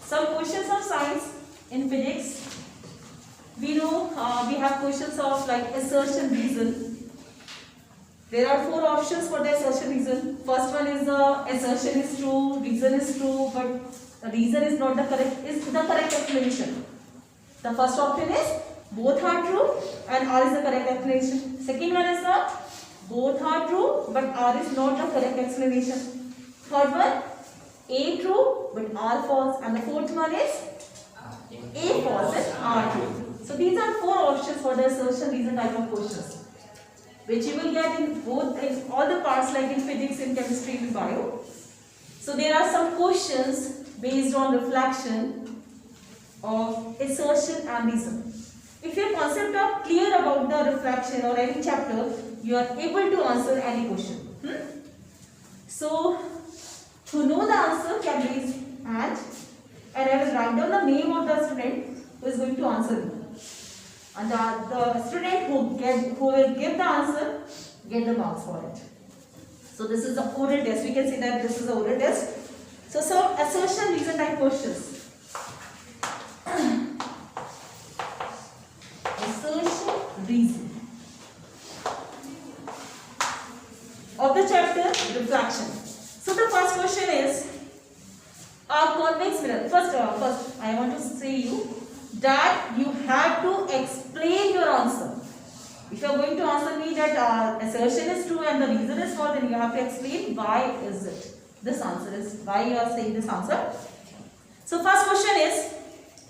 Some questions of science in physics. We know we have questions of like assertion reason. There are four options for the assertion reason. First one is assertion is true, reason is true, but reason is not the correct explanation. The first option is both are true and R is the correct explanation. Second one is the both are true but R is not the correct explanation. Third one, A true but R false, and the fourth one is A false and R true. So these are four options for the assertion reason type of questions, which you will get in all the parts like in physics, in chemistry, in bio. So there are some questions based on reflection of assertion and reason. If your concept are clear about the reflection or any chapter, you are able to answer any question. So to know the answer, can raise hand, and I will write down the name of the student who is going to answer me. And the student who will give the answer get the marks for it. So this is the oral test. We can see that this is the oral test. So some assertion reason type questions. Assertion reason of the chapter reflection. So the first question is a convex mirror. First I want to say you that you have to explain your answer. If you are going to answer me that assertion is true and the reason is false, then you have to explain why is it. This answer is why you are saying this answer. So first question is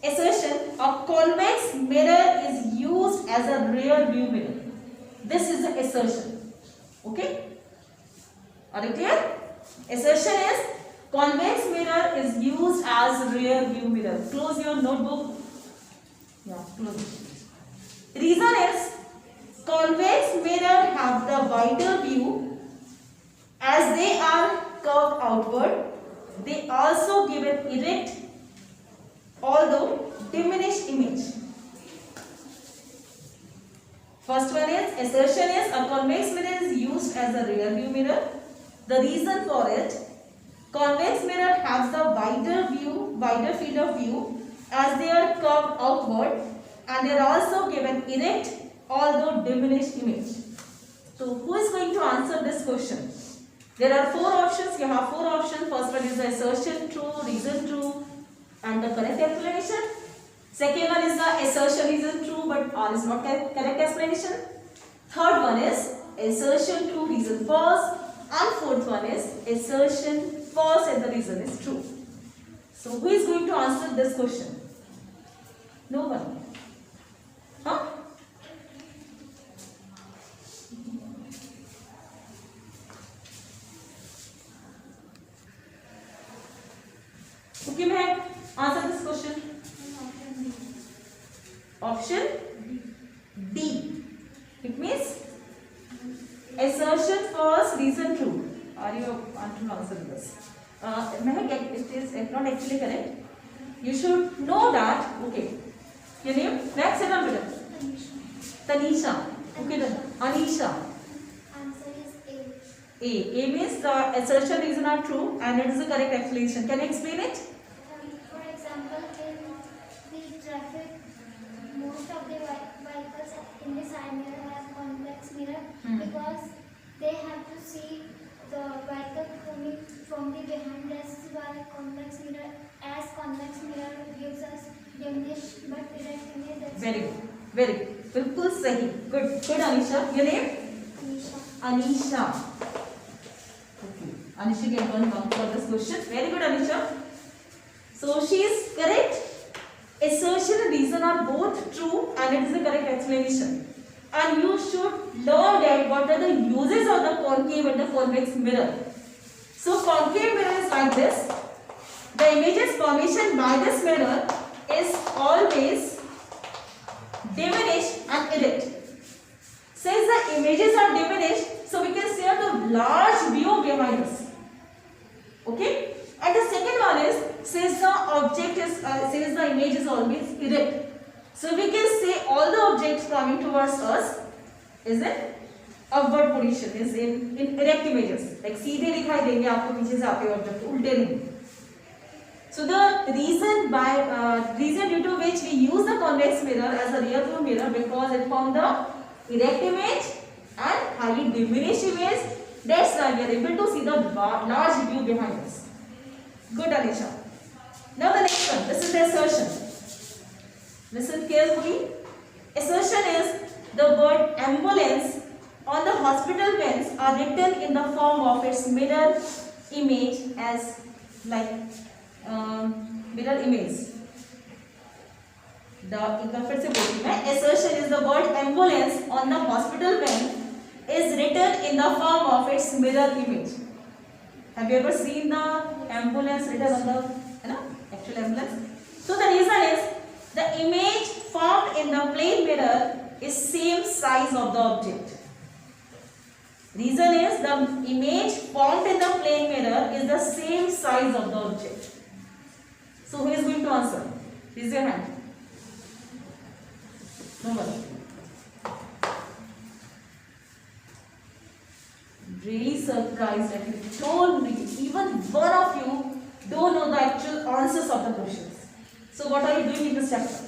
assertion: a convex mirror is used as a rear view mirror. This is the assertion. Okay? Are you clear? Assertion is convex mirror is used as rear view mirror. Close your notebook. Yeah, close it. Reason is convex mirror have the wider view as they are curved outward. They also give an erect although diminished image. First one is assertion is a convex mirror is used as a rear view mirror. The reason for it, convex mirror has the wider field of view as they are curved outward, and they are also given erect although diminished image. So who is going to answer this question? There are four options. You have four options. First one is the assertion true, reason true, and the correct explanation. Second one is the assertion reason true but R is not correct explanation. Third one is assertion true, reason false, and fourth one is assertion false and the reason is true. So who is going to answer this question? No one. Huh? Who can answer this question? Option D. It means assertion false, reason true. Are you want to answer this? It is not actually correct. You should know that. Okay. Your name? Next, sit down, madam. Tanisha. Okay, then. Anisha. Answer is A. A means the assertion reason are true and it is the correct explanation. Can you explain it? For example, in the traffic, most of the vehicles in the side mirror have convex mirror because they have to see the vehicle coming from the behind. That's why convex mirror gives us diminished but direct image. Very good. Very good. बिल्कुल सही. Good. Good, Anisha. Your name? Anisha. Okay. Anisha get one mark for this question. Very good, Anisha. So she is correct. Assertion and reason are both true and it is the correct explanation. And you should learn that what are the uses of the concave and the convex mirror. So concave mirror is like this. The images formation by this mirror is always diminished and erect. Since the images are diminished, so we can see the large view behind us. Okay? And the second one is, since the object is, since the image is always erect, so we can see all the objects coming towards us is in upward position, is in erect images. Like सीधे दिखाई देंगे आपको पीछे से आते हुए object, उल्टे नहीं. So the reason due to which we use the convex mirror as a rear view mirror, because it forms the erect image and highly diminished image. That's why we are able to see the large view behind us. Good, Anisha. Now the next one. This is the assertion. Listen carefully. Assertion is the word ambulance on the hospital vents are written in the form of its mirror image as like mirror image. Assertion is the word ambulance on the hospital vent is written in the form of its mirror image. Have you ever seen the ambulance written on the actual ambulance? So the reason is the image formed in the plane mirror is same size of the object. Reason is the image formed in the plane mirror is the same size of the object. So who is going to answer? Raise your hand. No one. Really surprised that you told me even one of you don't know the actual answers of the questions. So what are you doing in this chapter?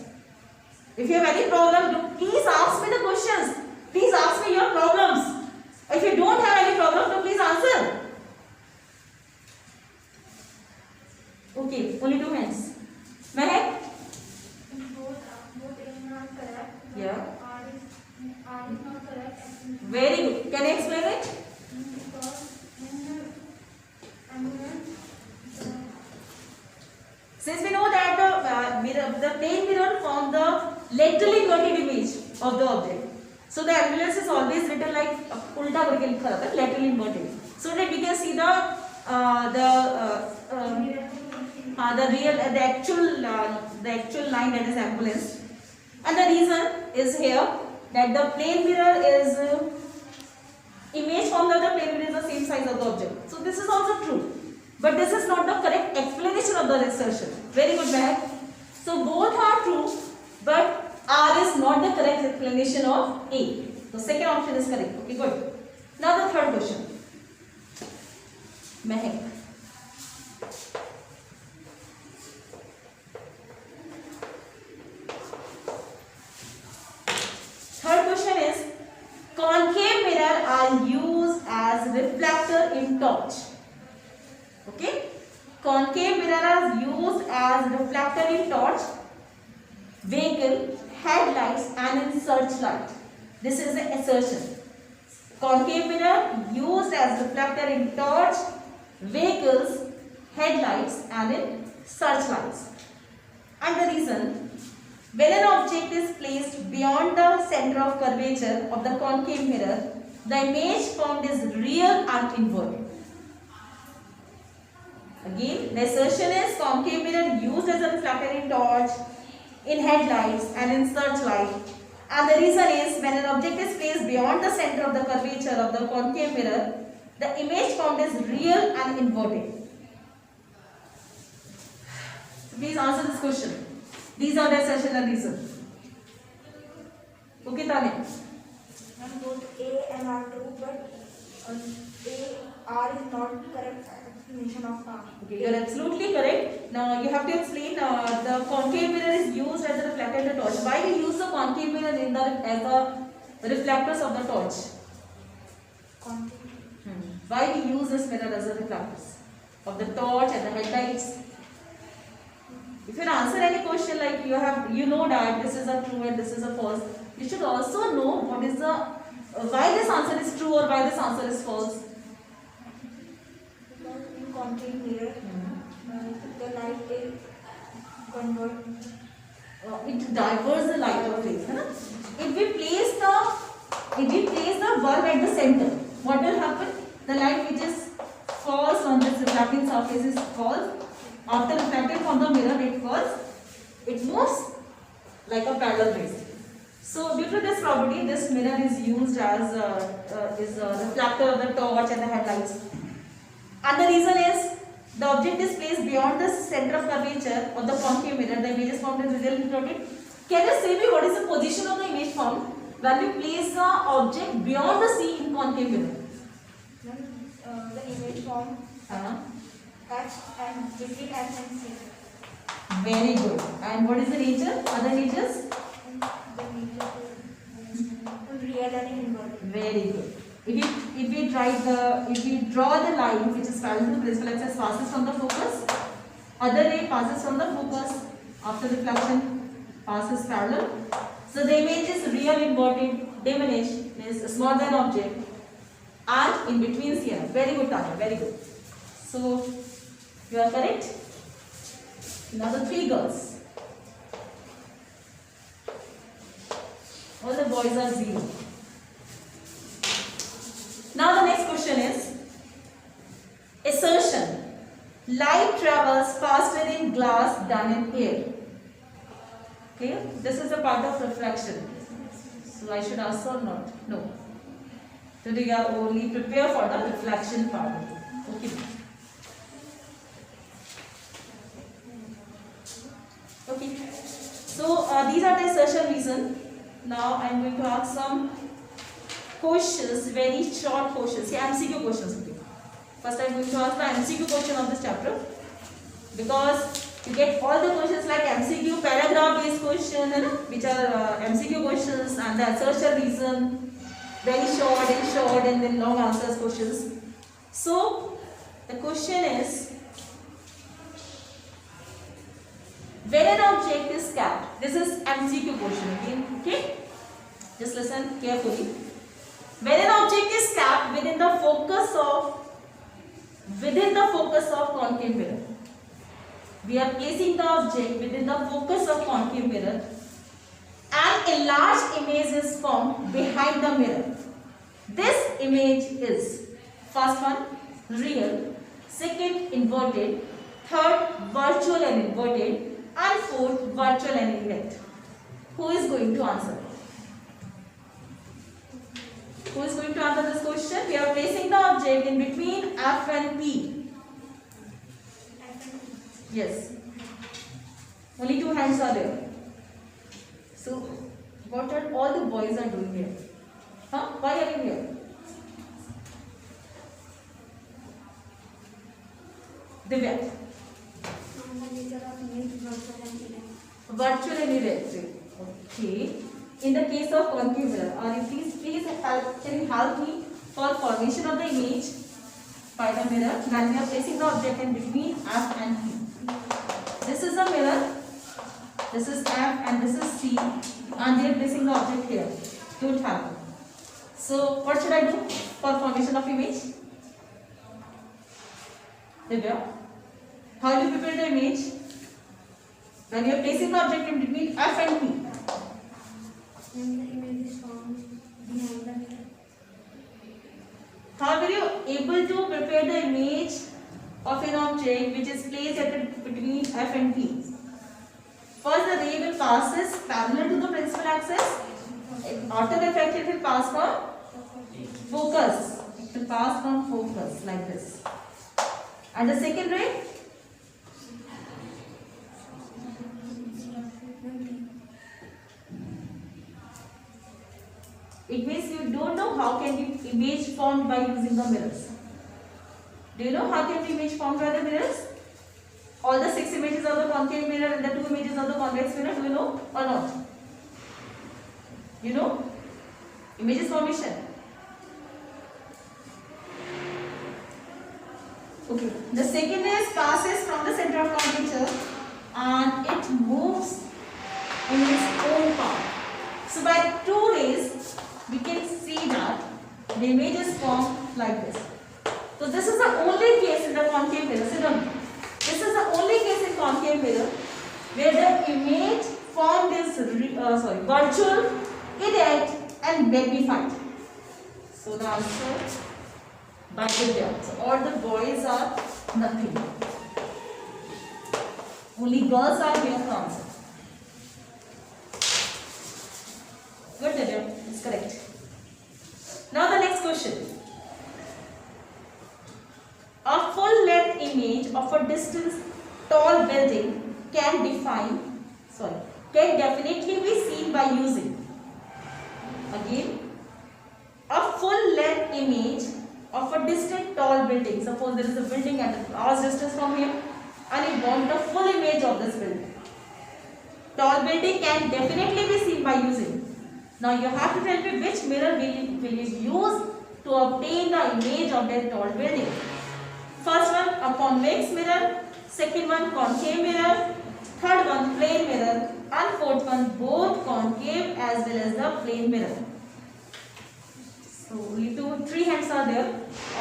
If you have any problem, please ask me the questions. Please ask me your problems. If you don't have any problem, then please answer. Okay, only 2 hands. Mehak? Both are not correct. Yeah. R is not correct. Very good. Can you explain it? Because in the ambulance, Since we know that the plane mirror forms the laterally inverted image of the object. So the ambulance is always written like ulta करके लिखा रहता है, laterally inverted. So that we can see the actual line that is ambulance. And the reason is here that the plane mirror is image formed of the plane mirror is the same size of the object. So this is also true. But this is not the correct explanation of the assertion. Very good, Mehak. So both are true, but R is not the correct explanation of A. So second option is correct. Okay, good. Now the third question. Mehak. Third question is, concave mirror are used as reflector in torch. Okay, concave mirror are used as reflector in torch, vehicle, headlights and in searchlight. This is the assertion. Concave mirror used as reflector in torch, vehicles, headlights and in searchlights. And the reason, when an object is placed beyond the center of curvature of the concave mirror, the image formed is real and inverted. Again, the assertion is concave mirror used as a reflector in torch, in headlights and in searchlight. And the reason is when an object is placed beyond the center of the curvature of the concave mirror, the image formed is real and inverted. So please answer this question. These are the assertion and reason. Okay, Tanya? And both A and R true, but R is not correct explanation of R. Okay, you are absolutely correct. Now you have to explain the concave mirror is used as a reflector in the torch. Why we use the concave mirror as a reflectors of the torch? Why we use this mirror as a reflectors of the torch and the headlights? If you answer any question like you know that this is a true and this is a false, you should also know what is the why this answer is true or why this answer is false. Because in concave mirror, the light is convert. It diverts the light of rays. If we place the bulb at the center, what will happen? The light which is falls on this reflecting surface is falls. After reflecting from the mirror, it falls. It moves like a parallel rays. So due to this property, this mirror is used as a reflector of the torch and the headlights. And the reason is the object is placed beyond the center of curvature of the concave mirror. The image is formed in real inverted. Can you say me what is the position of the image formed when we place the object beyond the C in concave mirror? Then the image form X and between X and C. Very good. And what is the nature? Other natures? Real and inverted. Very good. If we draw the line which is parallel to the principal axis passes from the focus, other ray passes from the focus after reflection, passes parallel. So the image is real inverted, diminished, means smaller than object, and in between here. Very good, Tanya. Very good. So you are correct. Now the three girls. All the boys are 0. Now the next question is assertion. Light travels faster in glass than in air. Okay, this is a part of reflection. So I should answer or not? No. Today we are only prepare for the reflection part. Okay. Okay. So these are the assertion reason. Now I am going to ask some questions, very short questions. Yeah, MCQ questions. Okay. First I am going to ask the MCQ question of this chapter, because you get all the questions like MCQ, paragraph based question, which are MCQ questions, and the assertion reason, very short and then long answers questions. So the question is, when an object is capped, this is MCQ question again, okay? Just listen carefully. When an object is capped within the focus of concave mirror, we are placing the object within the focus of concave mirror, and a large image is formed behind the mirror. This image is, first one, real, second, inverted, third, virtual and inverted, and fourth, virtual and erect. Who is going to answer? Who is going to answer this question? We are placing the object in between F and P. Yes. Only 2 hands are there. So, what are all the boys are doing here? Huh? Why are you here? Divya. Virtual and erect. Okay. In the case of concave mirror, or please help, can you help me for formation of the image by the mirror when we are placing the object in between F and P. This is the mirror, this is F and this is C, and we are placing the object here. Don't help me. So what should I do for formation of image? Divya, how do you prepare the image when you are placing the object in between F and P? When the image is formed behind the mirror. How were you able to prepare the image of an object which is placed between F and P? First, the ray will passes parallel to the principal axis. After the effect, it will pass from focus. It will pass from focus like this. And the second ray? It means you don't know how can be image formed by using the mirrors. Do you know how can be image formed by the mirrors? All the 6 images of the concave mirror and the 2 images of the convex mirror, do you know or not? You know? Images formation. Okay. The second is passes from the center of curvature and it moves in its own path. So by 2 rays, we can see that the image is formed like this. So this is the only case in the concave mirror. Sit down. This is the only case in concave mirror where the image formed is virtual, erect and magnified. So the answer by Divya. So all the boys are nothing. Only girls are here to answer. Good, Divya. It's correct. Now the next question. A full-length image of a distant tall building can definitely be seen by using. Again, a full-length image of a distant tall building. Suppose there is a building at a large distance from here, and it wants the full image of this building. tall building can definitely be seen by using. Now you have to tell me which mirror will you use to obtain the image of that tall building. First one, a convex mirror. Second one, concave mirror. Third one, plane mirror. And fourth one, both concave as well as the plane mirror. So only three hands are there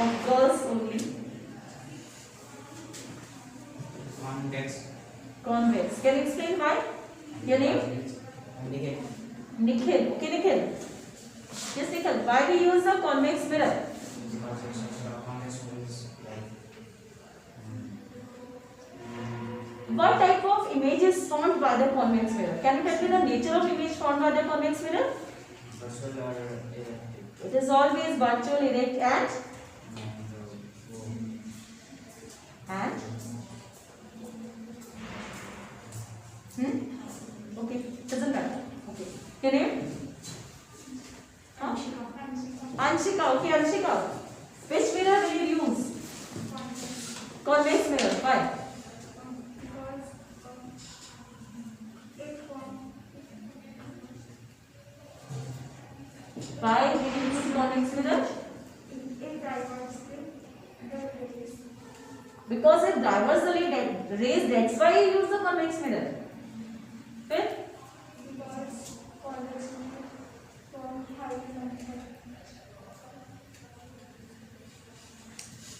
of girls only. Convex. Convex. Can you explain why? Your name? Nikhil. Nikhil. Okay, Nikhil. Yes, Nikhil. Why we use the convex mirror? Because it's convex means like. What type of image is formed by the convex mirror? Can you tell me the nature of image formed by the convex mirror? Virtual or electric. It is always virtual, erect, and okay, doesn't matter. Okay, your name? Huh? Anshika. Okay, Anshika. Which mirror will you use? Convex mirror. Why? Why will you use convex mirror? Because it diverges the rays. That's why you use the convex mirror. Fifth.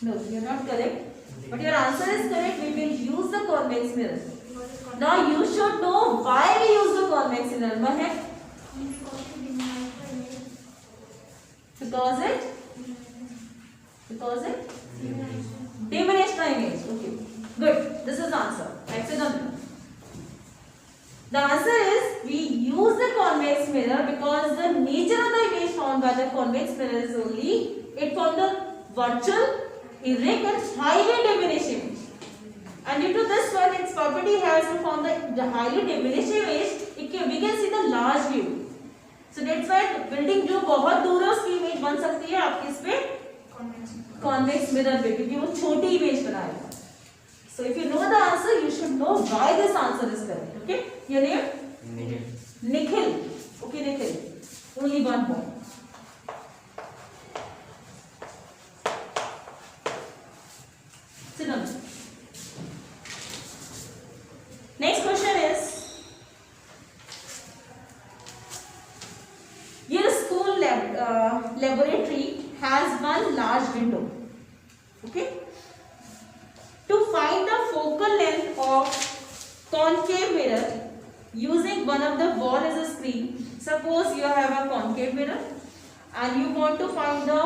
No, you are not correct. But your answer is correct. We will use the convex mirror. Now you should know why we use the convex mirror. Mahek? Because it diminish the image. Okay, good. This is the answer. Excellent. The answer is we use the convex mirror because the nature of the image formed by the convex mirror is only it forms the virtual, erect and highly diminished image. And due to this one, its property has to form the highly diminished image. We can see the large view. So that's why building जो बहुत दूर है उसकी image बन सकती है आपके इस पे convex mirror पे क्योंकि वो छोटी इमेज बनाएगा. So if you know the answer, you should know why this answer is correct. Okay, your name? Nikhil. Nikhil. Okay, Nikhil. Only one point. Sit down. Next question is. Your school laboratory has one large window. Okay. To find the focal length of concave mirror using one of the wall as a screen. Suppose you have a concave mirror and you want to find the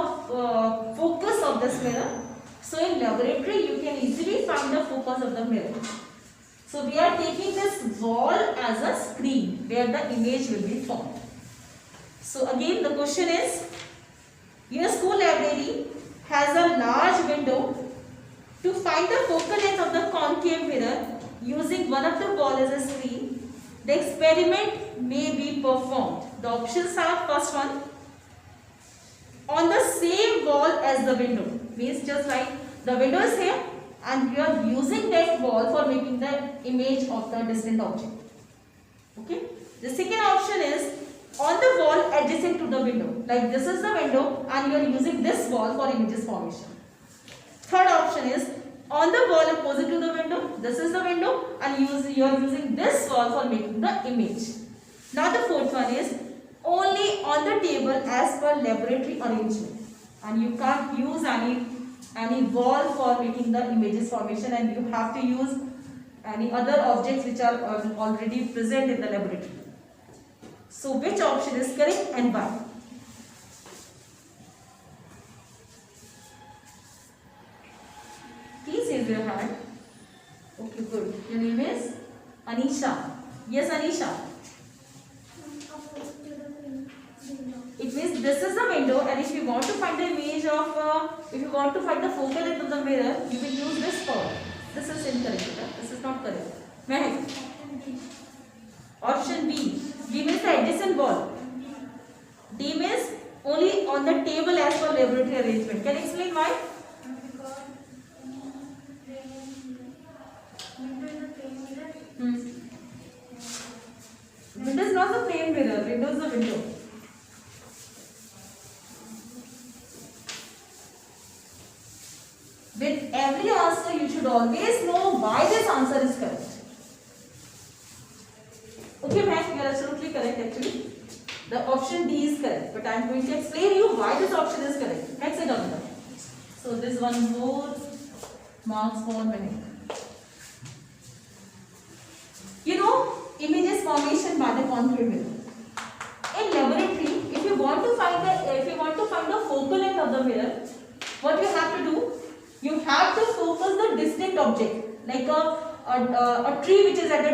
focus of this mirror. So in laboratory you can easily find the focus of the mirror. So we are taking this wall as a screen where the image will be formed. So again the question is, your school library has a large window. To find the focal length of the concave mirror using one of the wall as a screen, the experiment may be performed. The options are first one, on the same wall as the window. Means just like the window is here and you are using that wall for making the image of the distant object. Okay. The second option is on the wall adjacent to the window. Like this is the window and you are using this wall for images formation. Third option is on the wall opposite to the window. This is the window and you are using this wall for making the image. Now the fourth one is only on the table as per laboratory arrangement. And you can't use any wall for making the images formation and you have to use any other objects which are already present in the laboratory. So which option is correct and why? Please raise your hand. Okay, good. Your name is Anisha. Yes, Anisha. It means this is the window and if you want to find the image of, if you want to find the focal length of the mirror, you will use this curve. This is incorrect. This is not correct. Mehak. Option B. B means the adjacent wall. D means only on the table as per laboratory arrangement. Can you explain why? not the plain mirror. Window is the window. With every answer, you should always know why this answer is correct. Okay, ma'am, you are absolutely correct actually. The option D is correct, but I am going to explain you why this option is correct. Next example. So this one more marks for minute. You know, images formation by the concave mirror. In laboratory, if you want to find the focal length of the mirror, what you have to do? You have to focus the distant object, like a tree which is at a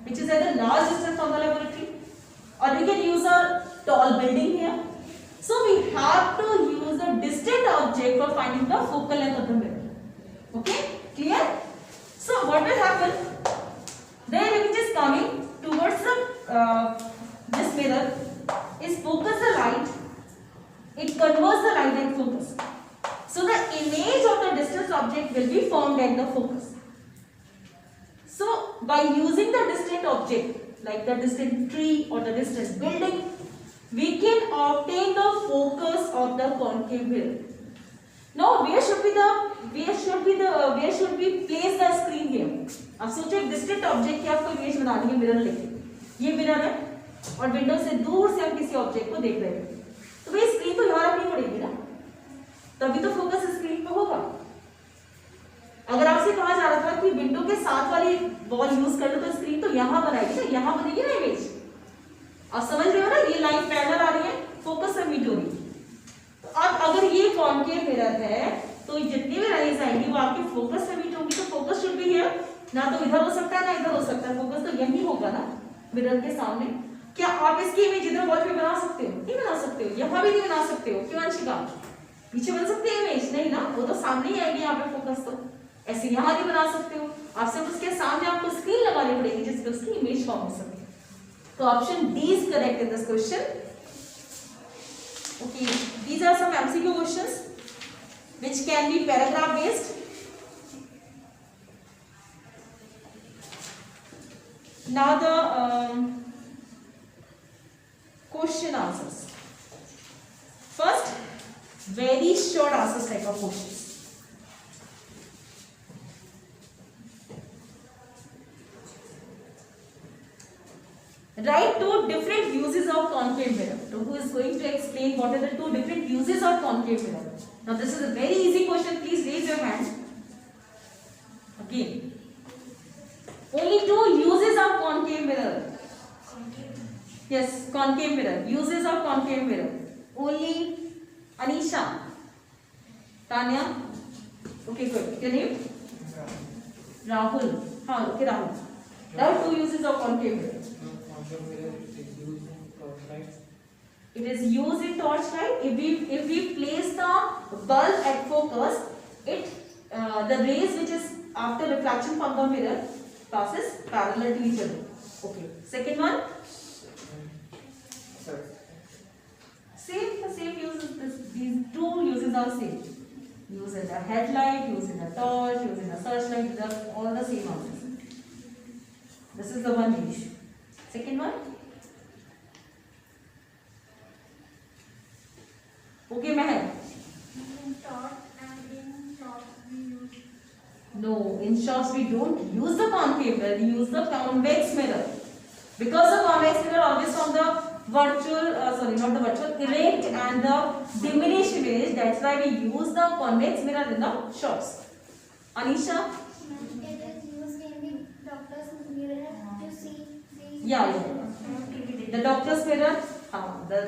which is at a large distance from the laboratory, or we can use a tall building here. So we have to use a distant object for finding the focal length of the mirror. Okay, clear? So what will happen? The image is coming towards the this mirror, is focus the light, it converts the light and focus. So the image of the distant object will be formed at the focus. So by using the distant object, like the distant tree or the distant building, we can obtain the focus of the concave mirror. Now where should we place the screen here? अब सोचो एक distant object की आपको image बनानी है mirror लेके, ये mirror है और विंडो से दूर से हम किसी ऑब्जेक्ट को देख रहे हैं, तो भाई स्क्रीन तो यहाँ रखनी पड़ेगी ना, तभी तो फोकस स्क्रीन पे होगा। अगर आपसे कहा जा रहा था कि विंडो के साथ वाली वॉल यूज कर लो तो स्क्रीन तो यहाँ बनाएगी ना, यहाँ बनेगी ना इमेज। आप समझ रहे हो ना, ये लाइन पैरेलल आ रही है, फोकस से मीट हो रही है। तो अब अगर ये कॉनकेव मिरर है तो जितनी भी रेज आएंगी वो आपके फोकस से मीट होगी, तो फोकस शुड बी हियर, ना तो इधर हो सकता है ना इधर हो सकता है, फोकस तो यही होगा ना मिरर के सामने। क्या आप इसकी इमेज इधर वॉल पे बना सकते हो? नहीं बना सकते हो, यहाँ भी नहीं बना सकते हो। क्यों अंशिका? पीछे बन सकते हैं इमेज? नहीं ना, वो तो सामने ही आएगी यहाँ पे फोकस। तो ऐसे यहाँ नहीं बना सकते हो, आप सिर्फ उसके सामने आपको स्क्रीन लगानी पड़ेगी जिससे उसकी इमेज फॉर्म हो सके। तो option D is correct in this question. Okay, these are some MCQ questions which can be paragraph based. Now the question answers. First, very short answers type of questions. Write two different uses of concave mirror. So who is going to explain what are the two different uses of concave mirror? Now this is a very easy question. Please raise your hand. Again, only two uses of concave mirror. Yes, concave mirror. Uses of concave mirror. Only Anisha, Tanya. Okay, good. Your name? Rahul. हाँ, okay, Rahul. There are two uses of concave mirror. It is used in torchlight. If we place the bulb at focus, the rays which is after reflection from the mirror passes parallel to each other. Okay. Second one. Same uses. These two uses are same. Use in a headlight, use in a torch, use in a searchlight. These are all the same answers. This is the one use. Second one. Okay, Meher. In torch and in shops we use. No, in shops we don't use the concave mirror, we use the convex mirror. Because the convex mirror always from the erect and the diminished image, that's why we use the convex mirror in the shops. Anisha? It is used in the doctor's mirror to see the. Yeah. The doctor's mirror.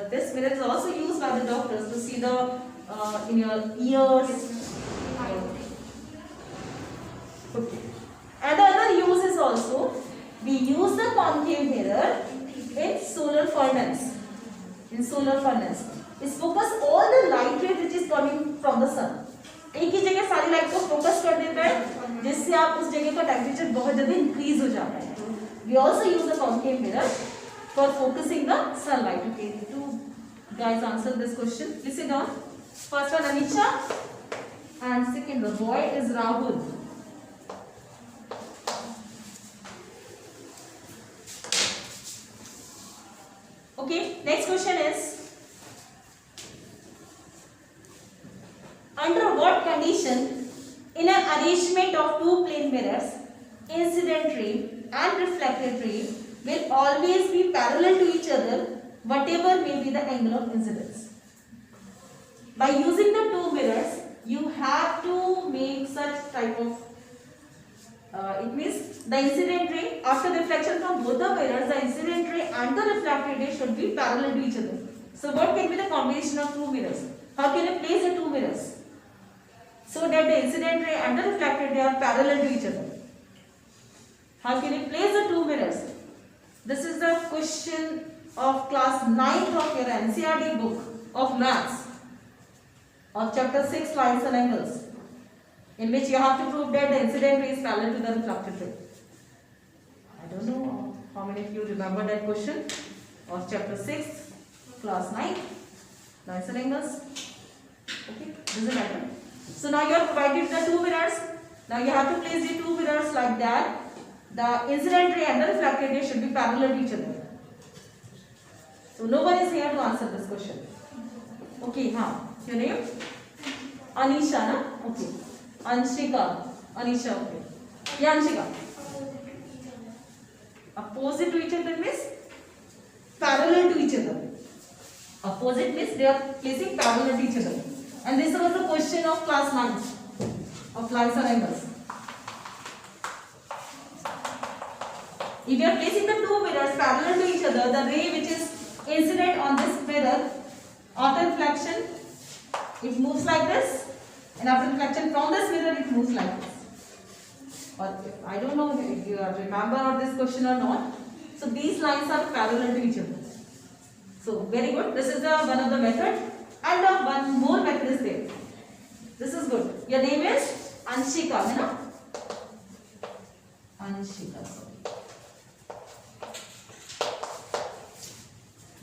This mirror is also used by the doctors to see the in your ears. Okay. And the other use is also we use the concave mirror in solar furnace. In solar furnace, is focus all the light rays which is coming from the sun. एक ही जगह सारी light को focus कर देता है जिससे आप उस जगह का टेम्परेचर बहुत ज्यादा इंक्रीज हो जाता है. We also use the concave mirror for focusing the sunlight. Okay, two guys answer this question. Listen down. First one Anisha and second the boy is Rahul. Next question is, under what condition in an arrangement of two plane mirrors, incident ray and reflected ray will always be parallel to each other, whatever may be the angle of incidence? By using the two mirrors, you have to make such type of it means the incident ray, after reflection from both the mirrors, the incident ray and the reflected ray should be parallel to each other. So what can be the combination of two mirrors? How can you place the two mirrors so that the incident ray and the reflected ray are parallel to each other? How can you place the two mirrors? This is the question of class 9th of your NCERT book of maths of chapter 6, lines and angles, in which you have to prove that the incident ray is parallel to the reflected ray. I don't know how many of you remember that question of chapter 6, class 9, lines and angles. Okay, doesn't matter. So now you are provided the two mirrors. Now you have to place the two mirrors like that. The incident ray and the reflected ray should be parallel to each other. So no one is here to answer this question. Okay, now your name? Anisha, na? Okay. Anshika. Anisha, okay. Yeah, Anshika. Opposite to each other means parallel to each other. Opposite means they are placing parallel to each other. And this was the question of class 9 of lines and angles. If you are placing the two mirrors parallel to each other, the ray which is incident on this mirror, after reflection, it moves like this, and after reflection from this mirror, it moves like this. Or I don't know if you remember of this question or not. So these lines are parallel to each other. So very good. This is the one of the method, and one more method is there. This is good. Your name is Anshika, you know? Anshika. Sorry.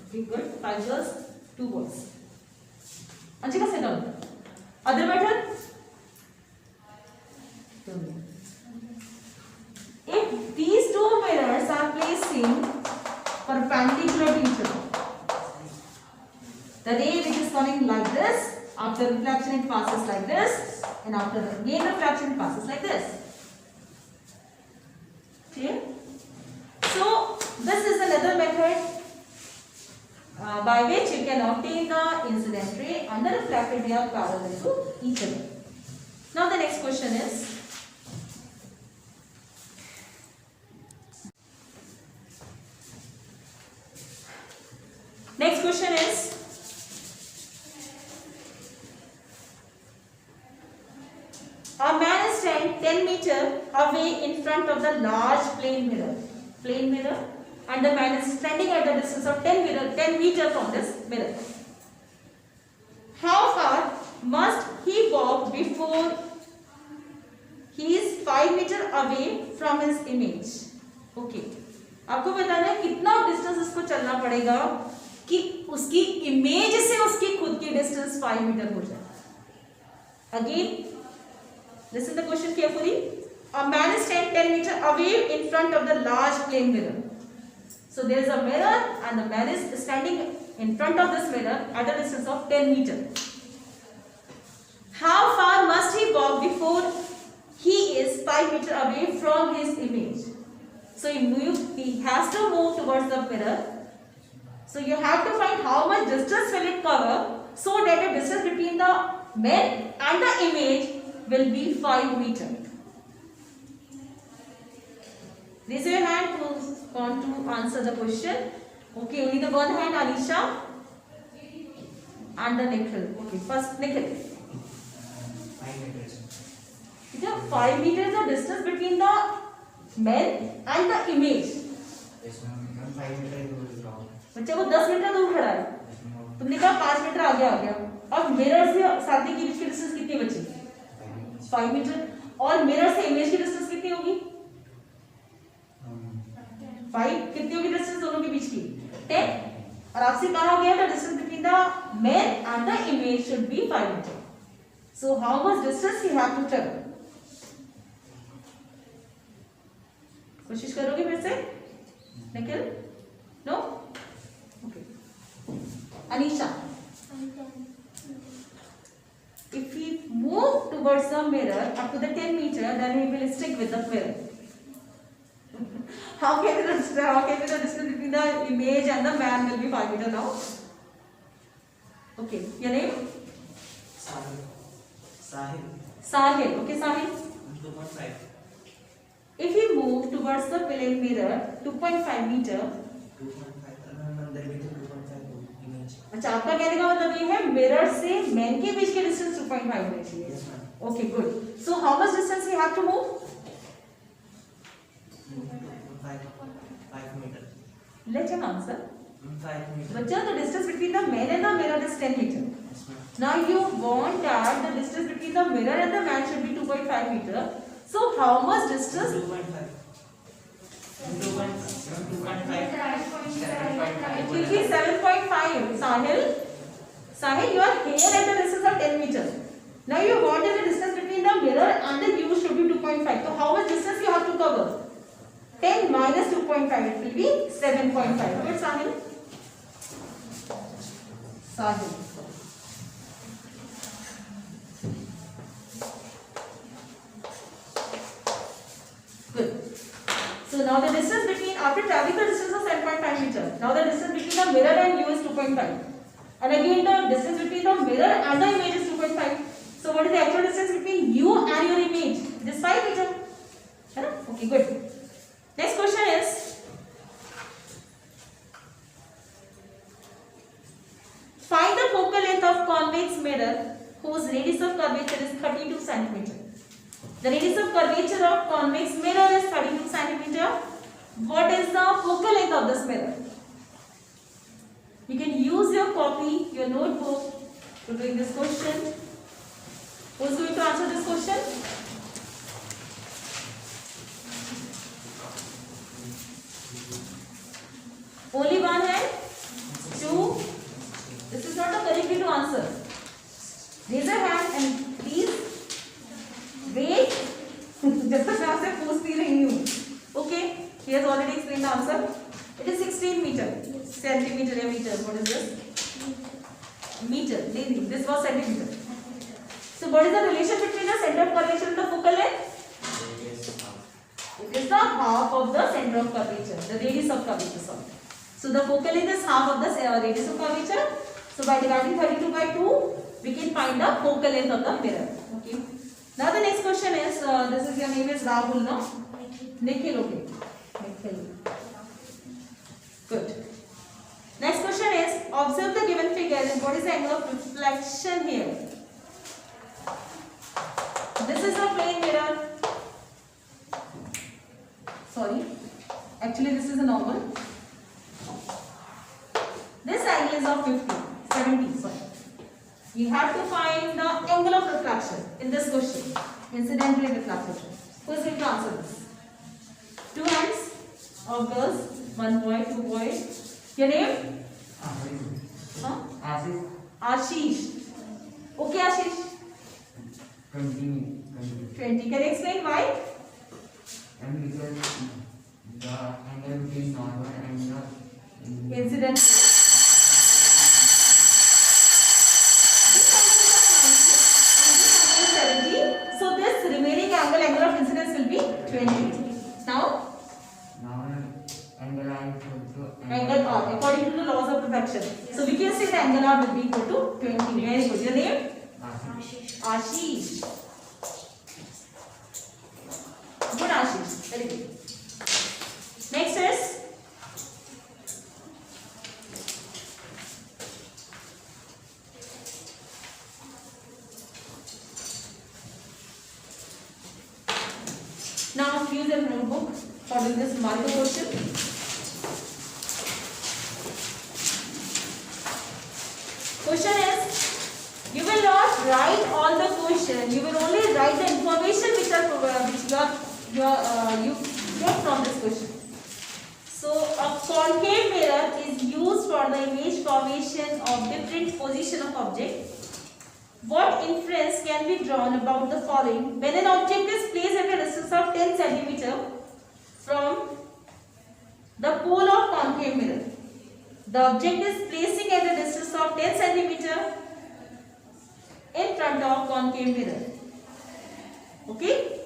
Okay, good. 5 girls, 2 boys. Anshika, sit down. Other method? If these two mirrors are placing perpendicular to each other, the ray which is coming like this, after reflection it passes like this, and after again reflection it passes like this. Clear? So this is another method by which you can obtain the incident ray and the reflected ray are parallel to each other. Now the next question is, a man is stand 10 meter away in front of the large plane mirror, and the man is standing at the distance of 10 meter from this mirror. How far must he walk before he is 5 meter away from his image? Okay, आपको बताना है कितना distance उसको चलना पड़ेगा कि उसकी image से उसकी खुद की डिस्टेंस 5 मीटर हो जाए. Again, listen the question carefully. A man is stand 10 meter away in front of the large plane mirror. So there is a mirror and the man is standing in front of this mirror at a distance of 10 meter. How far must he walk before he is 5 meter away from his image? So he has to move towards the mirror. So you have to find how much distance will it cover so that the distance between the man and the image will be 5 meter. Raise your hand who want to answer the question. Okay, only the one hand, Anisha and the Nikhil. Okay, first Nikhil. 5 meters. 5 meters is the distance between the man and the image. Yes, ma'am. 5 meters दूर जाओ. बच्चे को 10 metre दूर खड़ा है. तुमने कहा 5 metre आगे आ गया. अब मिरर से साथी की बीच की डिस्टेंस कितनी बची? 5 मीटर. और मिरर से इमेज की डिस्टेंस कितनी होगी? 5. कितनी होगी डिस्टेंस दोनों के बीच की? 10. और आपसे कहा गया था distance between the man and the image should be 5 metre. So how much distance he have to travel? कोशिश करोगे फिर से? Nikhil? No? Okay. up to the 10 meter, then we will stick with the mirror. How can the distance between the image and the man will be 5 meter now? Okay, your name? Sahil. Sahil. Sahil. Okay, Sahil. 2.5. If we move towards the plane mirror 2.5 meter, 2.5 अंदर भी तो 2.5 image. अच्छा आपका कहने का मतलब ये है मिरर से मैन के बीच के डिस्टेंस 2.5 होना चाहिए. Yes ma'am. Okay, good. So how much distance we have to move? 5 meter. Let him answer. 5 meter. Bachcha, the distance between the man and the mirror is 10 meter. Yes ma'am. Now you want that the distance between the mirror and the man should be 2.5 meter. So how much distance? 2.5. 2.5. It will be 7.5. Sahil, you are here at the distance of 10 meter. Now you want that the distance between the mirror and the view should be 2.5. So how much distance you have to cover? 10 minus 2.5. It will be 7.5. Good, Sahil. Sahil. Good. So now the distance between, after traveling the distance of 7.5 meter, now the distance between the mirror and you is 2.5. And again the distance between the mirror and the image is 2.5. So what is the actual distance between you and your image? It is 5 meter. है ना? Okay, good. Next question is, find the focal length of convex mirror whose radius of curvature is 32 centimeter. The radius of curvature of convex mirror is 32 centimeter. What is the focal length of this mirror? You can use your copy, your notebook to doing this question. Who is going to answer this question? Only one hand? Two? This is not the correct way to answer. Raise your hand and please wait. जब तक मैं आपसे पूछती रही हूँ. Okay, he has already explained the answer. It is 16 meter. Centimeter या meter. What is this? Meter. नहीं, this was centimeter. So what is the relation between the center of curvature and the focal length? It is the half of the center of curvature, the radius of curvature. Sorry. So the focal length is half of the radius of curvature. So by dividing 32 by 2, we can find the focal length of the mirror. Okay. Now the next question is, this is your name is Rahul, no? Nikhil, okay. Nikhil. Good. Next question is, observe the given figure and what is the angle of reflection here? This is a plane mirror. Sorry. Actually, this is a normal. This angle is of 70, sorry. You have to find the angle of reflection in this question. Incidentally reflection. Who is going to answer this? Two hands of girls, one boy, two boys. Your name? Huh? Ashish. Okay, Ashish. 20. 20. Can you explain why? And because the angle between normal and the Incident. This angle is of 90 and this angle is 70. So this remaining angle of incidence will be 20. Now, angle R is equal to angle R according to the laws of refraction. So we can say the angle R will be equal to 20. Very good. Your name? Ashish. Good, Ashish. Very good. Next is, now use your notebook for doing this numerical question. Question is, you will not write all the question. You will only write the information which you get from this question. So a concave mirror is used for the image formation of different position of object. What inference can be drawn about the following? When an object is placed at a distance of 10 cm from the pole of concave mirror, the object is placing at a distance of 10 cm in front of concave mirror. Okay?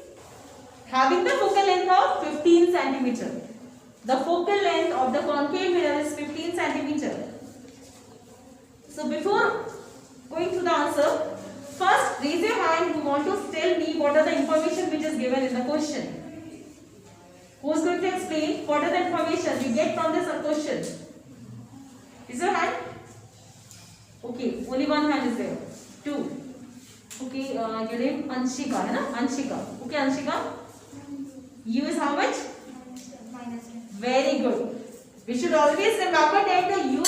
Having the focal length of 15 centimeter. The focal length of the concave mirror is 15 centimeter. So before going to the answer, first raise your hand who want to tell me what are the information which is given in the question. Who is going to explain what are the information we get from this question? Is your hand? Okay, only one hand is there. Two. Okay, your name Anshika, है ना? Anshika. Okay, Anshika. U is how much? -10. Very good. We should always remember that the U